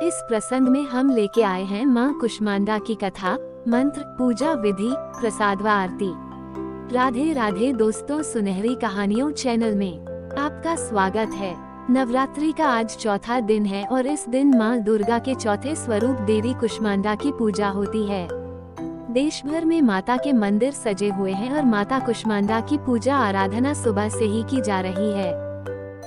इस प्रसंग में हम लेके आए हैं माँ कुष्मांडा की कथा, मंत्र, पूजा विधि, प्रसाद व आरती। राधे राधे दोस्तों, सुनहरी कहानियों चैनल में आपका स्वागत है। नवरात्रि का आज चौथा दिन है और इस दिन माँ दुर्गा के चौथे स्वरूप देवी कुष्मांडा की पूजा होती है। देश भर में माता के मंदिर सजे हुए हैं और माता कुष्मांडा की पूजा आराधना सुबह से ही की जा रही है।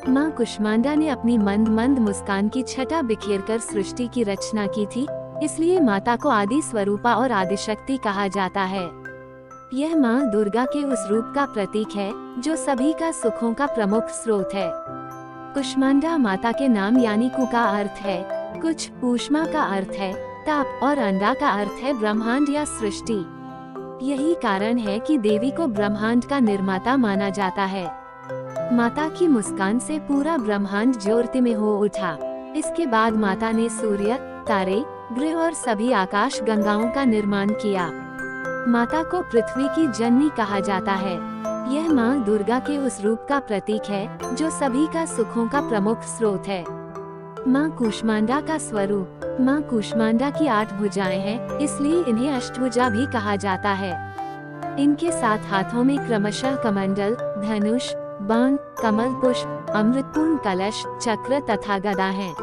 माँ कुष्मांडा ने अपनी मंद मंद मुस्कान की छटा बिखेरकर सृष्टि की रचना की थी, इसलिए माता को आदि स्वरूपा और आदिशक्ति कहा जाता है। यह माँ दुर्गा के उस रूप का प्रतीक है जो सभी का सुखों का प्रमुख स्रोत है। कुष्मांडा माता के नाम यानी कु का अर्थ है कुछ, ऊष्मा का अर्थ है ताप और अंडा का अर्थ है ब्रह्मांड या सृष्टि। यही कारण है कि देवी को ब्रह्मांड का निर्माता माना जाता है। माता की मुस्कान से पूरा ब्रह्मांड ज्योतिर्मय हो उठा। इसके बाद माता ने सूर्य, तारे, ग्रह और सभी आकाश गंगाओं का निर्माण किया। माता को पृथ्वी की जननी कहा जाता है। यह माँ दुर्गा के उस रूप का प्रतीक है जो सभी का सुखों का प्रमुख स्रोत है। माँ कुष्मांडा का स्वरूप, माँ कुष्मांडा की 8 भुजाएं हैं, इसलिए इन्हें अष्टभुजा भी कहा जाता है। इनके 7 हाथों में क्रमशः कमंडल, धनुष, बाण, कमल पुष्प, अमृतपूर्ण कलश, चक्र तथा गदा हैं।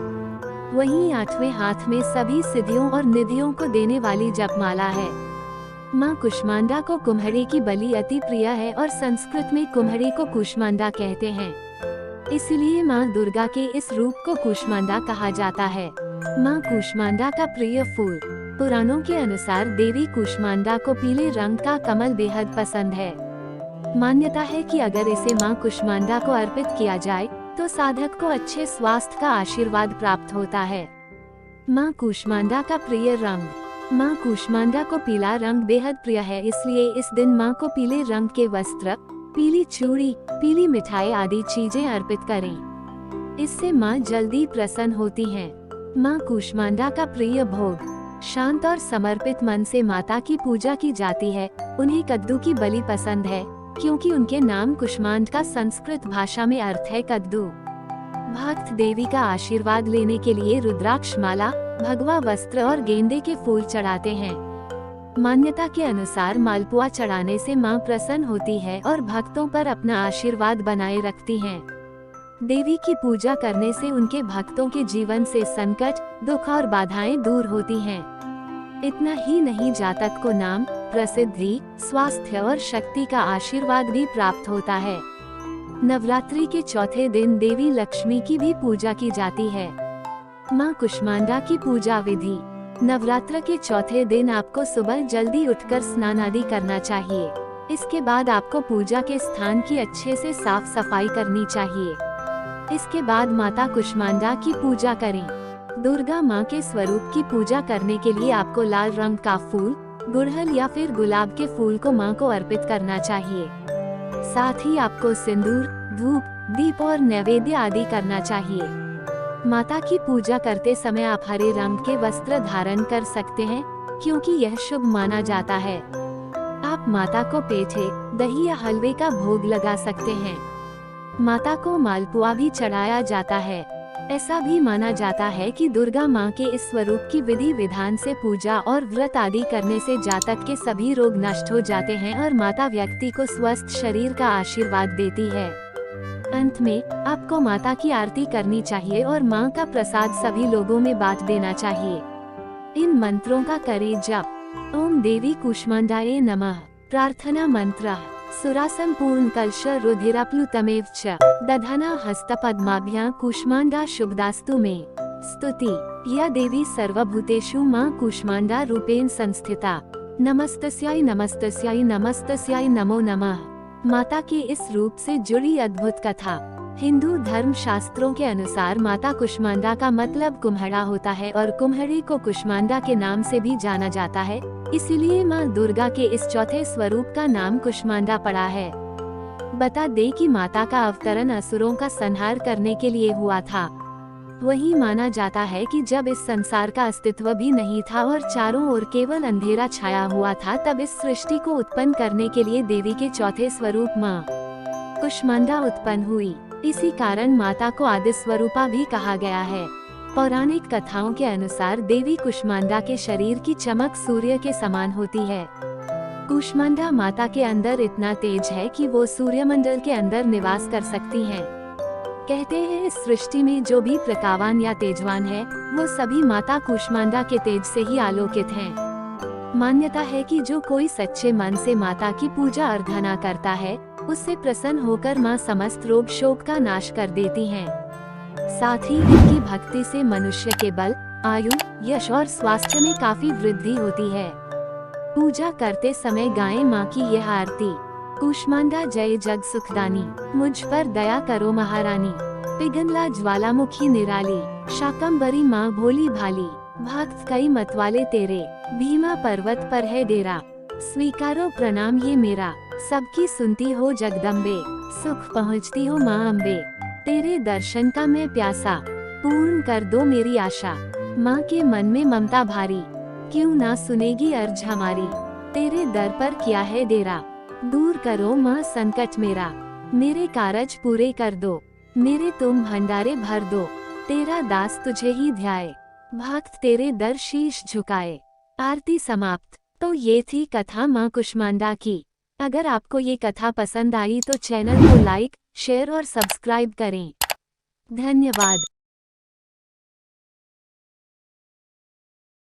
वहीं 8वें हाथ में सभी सिद्धियों और निधियों को देने वाली जपमाला है। माँ कुष्मांडा को कुम्हड़ी की बलि अति प्रिय है और संस्कृत में कुम्हड़ी को कुष्मांडा कहते हैं। इसलिए माँ दुर्गा के इस रूप को कुष्मांडा कहा जाता है। माँ कुष्मांडा का प्रिय फूल, पुराणों के अनुसार देवी कुष्मांडा को पीले रंग का कमल बेहद पसंद है। मान्यता है कि अगर इसे माँ कुष्मांडा को अर्पित किया जाए तो साधक को अच्छे स्वास्थ्य का आशीर्वाद प्राप्त होता है। माँ कुष्मांडा का प्रिय रंग, माँ कुष्मांडा को पीला रंग बेहद प्रिय है, इसलिए इस दिन माँ को पीले रंग के वस्त्र, पीली चूड़ी, पीली मिठाई आदि चीजें अर्पित करें। इससे माँ जल्दी प्रसन्न होती हैं। माँ कुष्मांडा का प्रिय भोग, शांत और समर्पित मन से माता की पूजा की जाती है। उन्हें कद्दू की बलि पसंद है क्योंकि उनके नाम कुष्मांड का संस्कृत भाषा में अर्थ है कद्दू। भक्त देवी का आशीर्वाद लेने के लिए रुद्राक्ष माला, भगवा वस्त्र और गेंदे के फूल चढ़ाते हैं। मान्यता के अनुसार मालपुआ चढ़ाने से मां प्रसन्न होती है और भक्तों पर अपना आशीर्वाद बनाए रखती हैं। देवी की पूजा करने से उनके भक्तों के जीवन से संकट, दुख और बाधाएं दूर होती हैं। इतना ही नहीं, जातक को नाम, प्रसिद्धि, स्वास्थ्य और शक्ति का आशीर्वाद भी प्राप्त होता है। नवरात्रि के चौथे दिन देवी लक्ष्मी की भी पूजा की जाती है। माँ कुष्मांडा की पूजा विधि, नवरात्र के चौथे दिन आपको सुबह जल्दी उठकर स्नान आदि करना चाहिए। इसके बाद आपको पूजा के स्थान की अच्छे से साफ सफाई करनी चाहिए। इसके बाद माता कुष्मांडा की पूजा करें। दुर्गा माँ के स्वरूप की पूजा करने के लिए आपको लाल रंग का फूल, गुड़हल या फिर गुलाब के फूल को माँ को अर्पित करना चाहिए। साथ ही आपको सिंदूर, धूप, दीप और नैवेद्य आदि करना चाहिए। माता की पूजा करते समय आप हरे रंग के वस्त्र धारण कर सकते हैं क्योंकि यह शुभ माना जाता है। आप माता को पेठे, दही या हलवे का भोग लगा सकते हैं। माता को मालपुआ भी चढ़ाया जाता है। ऐसा भी माना जाता है कि दुर्गा माँ के इस स्वरूप की विधि विधान से पूजा और व्रत आदि करने से जातक के सभी रोग नष्ट हो जाते हैं और माता व्यक्ति को स्वस्थ शरीर का आशीर्वाद देती है। अंत में आपको माता की आरती करनी चाहिए और माँ का प्रसाद सभी लोगों में बांट देना चाहिए। इन मंत्रों का करें जप। ओम देवी कुष्मांडाये नमः। प्रार्थना मंत्र, सुरासम पूर्ण कलश रुधिराप्लुतमेव च दधना हस्तपद्माभ्यां कुष्मांडा शुभदास्तु मे। स्तुति, या देवी सर्वभूतेषु मां कुष्मांडा रूपेण संस्थिता। नमस्तस्याय नमस्तस्याय नमस्तस्याय नमो नमः। माता के इस रूप से जुड़ी अद्भुत कथा। हिंदू धर्म शास्त्रों के अनुसार माता कुष्मांडा का मतलब कुम्हड़ा होता है और कुम्हड़ी को कुष्मांडा के नाम से भी जाना जाता है। इसीलिए माँ दुर्गा के इस चौथे स्वरूप का नाम कुष्मांडा पड़ा है। बता दे कि माता का अवतरण असुरों का संहार करने के लिए हुआ था। वही माना जाता है कि जब इस संसार का अस्तित्व भी नहीं था और चारों ओर केवल अंधेरा छाया हुआ था, तब इस सृष्टि को उत्पन्न करने के लिए देवी के चौथे स्वरूप माँ कुष्मांडा उत्पन्न हुई। इसी कारण माता को आदि स्वरूपा भी कहा गया है। पौराणिक कथाओं के अनुसार देवी कुष्मांडा के शरीर की चमक सूर्य के समान होती है। कुष्मांडा माता के अंदर इतना तेज है कि वो सूर्यमंडल के अंदर निवास कर सकती हैं। कहते हैं इस सृष्टि में जो भी प्रकावान या तेजवान है, वो सभी माता कुष्मांडा के तेज से ही आलोकित हैं। मान्यता है कि जो कोई सच्चे मन से माता की पूजा आराधना करता है, उससे प्रसन्न होकर माँ समस्त रोग शोक का नाश कर देती हैं। साथ ही इनकी भक्ति से मनुष्य के बल, आयु, यश और स्वास्थ्य में काफी वृद्धि होती है। पूजा करते समय गाएं माँ की यह आरती। कुष्मांडा जय जग सुखदानी, मुझ पर दया करो महारानी। पिघला ज्वालामुखी निराली, शाकंभरी माँ भोली भाली। भक्त कई मतवाले तेरे, भीमा पर्वत पर है डेरा। स्वीकारो प्रणाम ये मेरा, सबकी सुनती हो जगदम्बे। सुख पहुँचती हो माँ अम्बे, तेरे दर्शन का मैं प्यासा। पूर्ण कर दो मेरी आशा, माँ के मन में ममता भारी। क्यों ना सुनेगी अर्ज हमारी, तेरे दर पर किया है डेरा। दूर करो माँ संकट मेरा, मेरे कारज पूरे कर दो। मेरे तुम भंडारे भर दो, तेरा दास तुझे ही ध्याए। भक्त तेरे दर शीश झुकाए। आरती समाप्त। तो ये थी कथा माँ कुष्मांडा की। अगर आपको ये कथा पसंद आई तो चैनल को लाइक, शेयर और सब्सक्राइब करें। धन्यवाद।